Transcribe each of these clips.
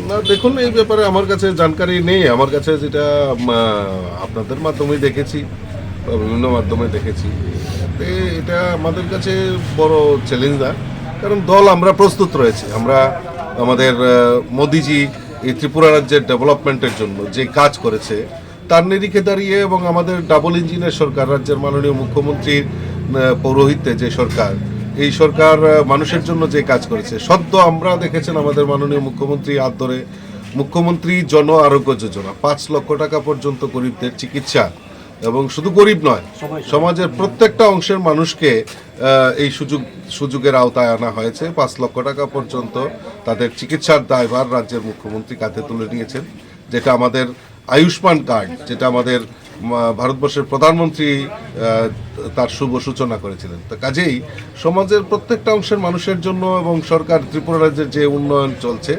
না দেখুন, এই ব্যাপারে আমার কাছে জানকারি নেই। আমার কাছে যেটা আপনাদের মাধ্যমে দেখেছি বা বিভিন্ন মাধ্যমে দেখেছি, এটা আমাদের কাছে বড় চ্যালেঞ্জ না। কারণ দল আমরা প্রস্তুত রয়েছে। আমরা আমাদের মোদিজি এই ত্রিপুরা রাজ্যের ডেভেলপমেন্টের জন্য যে কাজ করেছে তার নিরিখে দাঁড়িয়ে, এবং আমাদের ডাবল ইঞ্জিনের সরকার, রাজ্যের মাননীয় মুখ্যমন্ত্রীর পৌরোহিত্যে যে সরকার, এই সরকার মানুষের জন্য যে কাজ করেছে, সদ্য আমরা দেখেছেন আমাদের মাননীয় মুখ্যমন্ত্রী হাত ধরে মুখ্যমন্ত্রী জন আরোগ্য যোজনা 5 লক্ষ টাকা পর্যন্ত গরিবদের চিকিৎসা, এবং শুধু গরিব নয়, সমাজের প্রত্যেকটা অংশের মানুষকে এই সুযোগের আওতায় আনা হয়েছে। 5 লক্ষ টাকা পর্যন্ত তাদের চিকিৎসার দায়ভার রাজ্যের মুখ্যমন্ত্রী কাঁধে তুলে নিয়েছেন, যেটা আমাদের আয়ুষ্মান কার্ড, যেটা আমাদের ভারতবর্ষের প্রধানমন্ত্রী তার শুভ সূচনা করেছিলেন। তো কাজেই সমাজের প্রত্যেকটা অংশের মানুষের জন্য এবং সরকার ত্রিপুরা রাজ্যের যে উন্নয়ন চলছে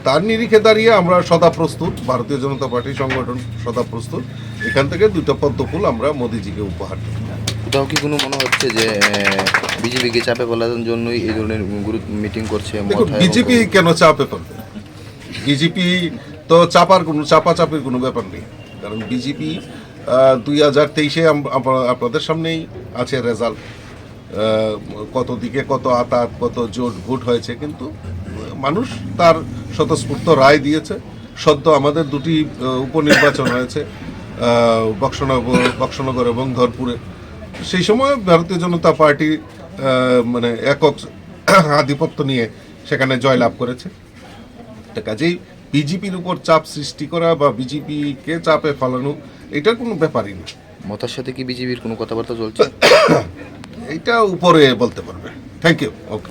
তার নিরিখে দাঁড়িয়ে আমরা সদা প্রস্তুত, ভারতীয় জনতা পার্টি সংগঠন সদা প্রস্তুত। এখান থেকে 2টা পদ্ম ফুল আমরা মোদিজিকে উপহার দেব। কোথাও কি কোনো মনে হচ্ছে যে বিজেপিকে চাপে ফেলার জন্যই এই ধরনের গুরুত্ব মিটিং করছে? দেখুন, বিজেপি কেন চাপে ফেলবে? বিজেপি তো চাপাচাপির কোনো ব্যাপার নেই। কারণ বিজেপি 2023-এ আপনাদের সামনেই আছে রেজাল্ট, কত দিকে কত আতাত, কত জোট ভোট হয়েছে, কিন্তু মানুষ তার স্বতঃস্ফূর্ত রায় দিয়েছে। সদ্য আমাদের 2টি উপনির্বাচন হয়েছে, বক্সনগর এবং ধরপুরে। সেই সময় ভারতীয় জনতা পার্টি মানে একক আধিপত্য নিয়ে সেখানে জয়লাভ করেছে। কাজেই বিজেপির উপর চাপ সৃষ্টি করা বা বিজেপিকে চাপে ফেলানো, এটার কোনো ব্যাপারই না। মতার সাথে কি বিজেপির কোনো কথাবার্তা চলছে? এইটা উপরে বলতে পারবে। Thank you. ওকে।